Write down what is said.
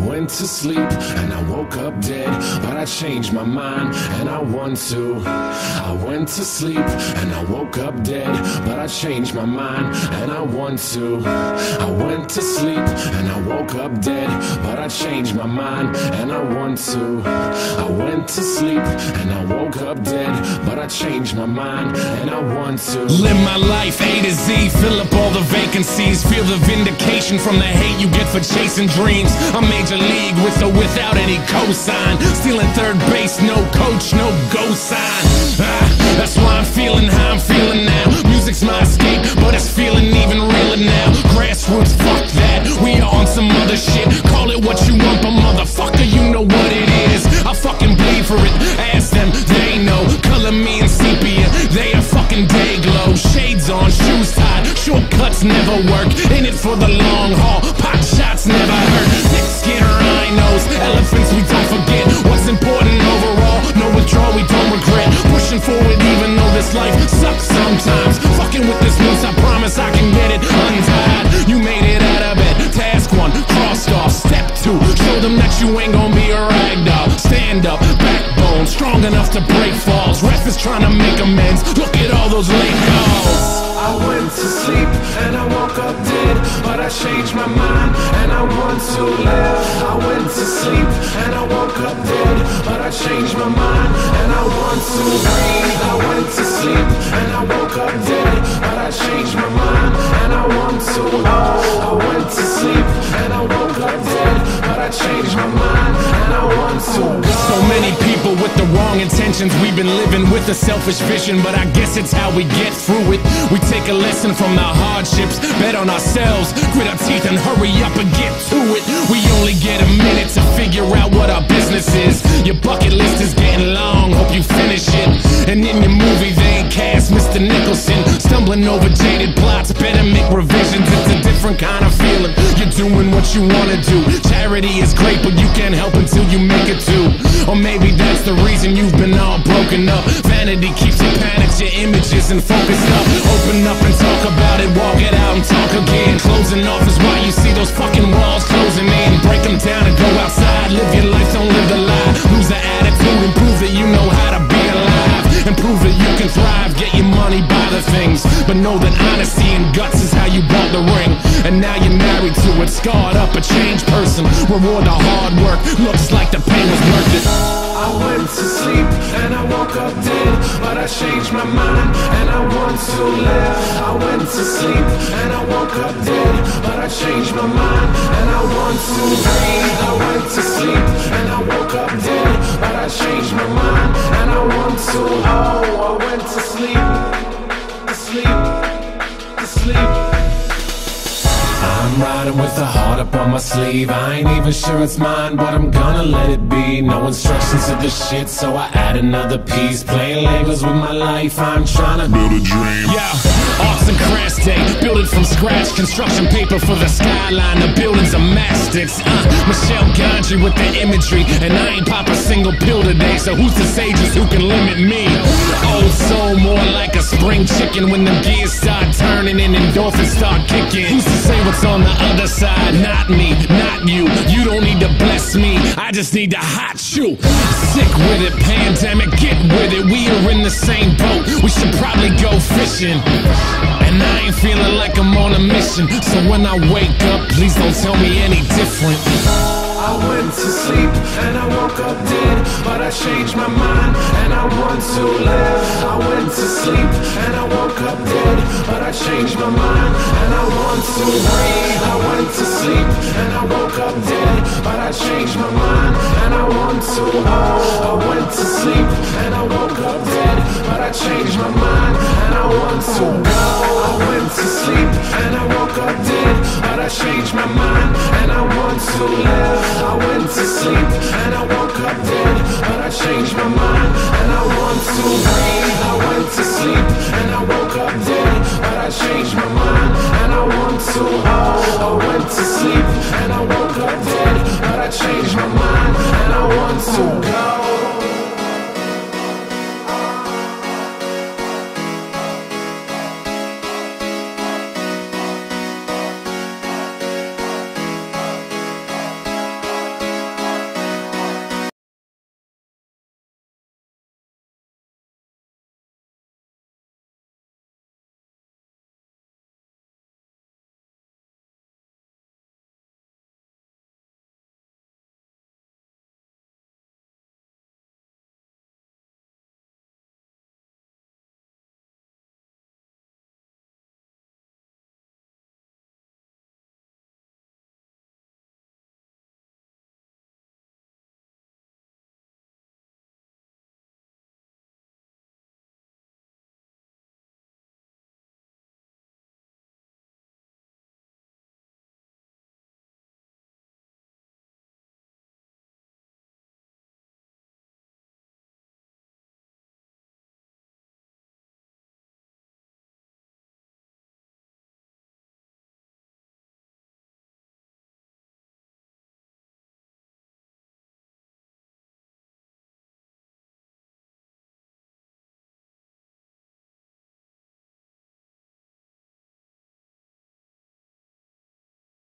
went to sleep and I woke up dead, but I changed my mind and I want to. I went to sleep and I woke up dead, but I changed my mind and I want to. I went to sleep and I woke up dead, but I changed my mind and I want to. I went to sleep and I woke up dead, but I changed my mind and I want to. Live my life A to Z, fill up all the vacancies, feel the vindication from the hate you get for chasing dreams. I'm major league with or without any cosign, stealing third base, no coach, no go sign. That's why I'm feeling how I'm feeling now. Music's my escape, but it's feeling even realer now. Grassroots, fuck that, we are on some other shit. Call it what you want, but motherfucker, you know what it is. I fucking bleed for it, ask them, they know. Color me in sepia, they a fucking day glow. Shades on, shoes tied, shortcuts never work. In it for the long haul, pot shots never hurt. Thick skin, rhinos, elephants we don't forget. What's important overall, no withdrawal we don't regret. Pushing forward even though this life sucks sometimes. Fucking with this noose, I promise I can get it untied. You made it out of bed, task one, crossed off. Step two, show them that you ain't gonna be a ragdoll. Stand up, backbone, strong enough to break falls. Ref is trying to make amends, look at all those late calls. I went to sleep and I woke up dead, but I changed my mind and I want to live. I went to sleep and I woke up dead, but I changed my mind and I want to breathe. I went to sleep and I woke up dead, but I changed my mind and I want to. I went to sleep and I woke up dead, but I changed my mind and I want to. So many people with the wrong intentions, we've been living with a selfish vision, but I guess it's how we get through it. We take a lesson from the hardships, bet on ourselves, grit our teeth and hurry up and get to it. We only get a minute to figure out what our business is. Your bucket list is getting long, hope you finish it. And in your movie they ain't cast Mr. Nicholson, stumbling over jaded plots, better make revisions. It's a different kind of feeling, you're doing what you wanna do. Charity is great, but you can't help until you make it too. Or maybe that's the reason you've been all broken up. Vanity keeps you panicked, your images and focused up. Open up and talk about it, walk it out and talk again. Closing off is why you see those fucking walls closing in. Break them down and go outside, live your life, don't live the lie. Lose the attitude and prove that you know how to be alive. And prove that you can thrive, get your money, buy the things. But know that honesty and guts is how you bought the ring. And now you're married to it, scarred up, a changed person. Reward the hard work, looks like the pain was worth it. I went to sleep and I woke up dead, but I changed my mind and I want to live. I went to sleep and I woke up dead, but I changed my mind and I want to breathe. I went to sleep and I woke up dead, but I changed my mind and I want to. Oh, I went to sleep, to sleep, to sleep. I'm riding with the heart up on my sleeve. I ain't even sure it's mine, but I'm gonna let it be. No instructions to the shit, so I add another piece. Playing Legos with my life, I'm trying to build a dream. Yeah, arts and crafts day, build it from scratch. Construction paper for the skyline, the building's a mastics. Michelle Gondry with the imagery, and I ain't pop a single pill today, so who's the sages who can limit me? Old soul, more like a spring chicken. When the gears start turning and endorphins start kicking, who's to say what's on the other side? Not me, not you. You don't need to bless me, I just need to hot you. Sick with it, pandemic, get with it. We are in the same boat, we should probably go fishing. And I ain't feeling like I'm on a mission, so when I wake up, please don't tell me any different. I went to sleep and I woke up dead, but I changed my mind and I want to live. I went to sleep and I woke up dead, but I changed my mind and I want to breathe. I went to sleep and I woke up dead, but I changed my mind and I want to. Oh, I went to sleep and I woke up dead, but I changed my mind and I want to go. I went to sleep and I woke up dead, but I changed my mind and I want to live.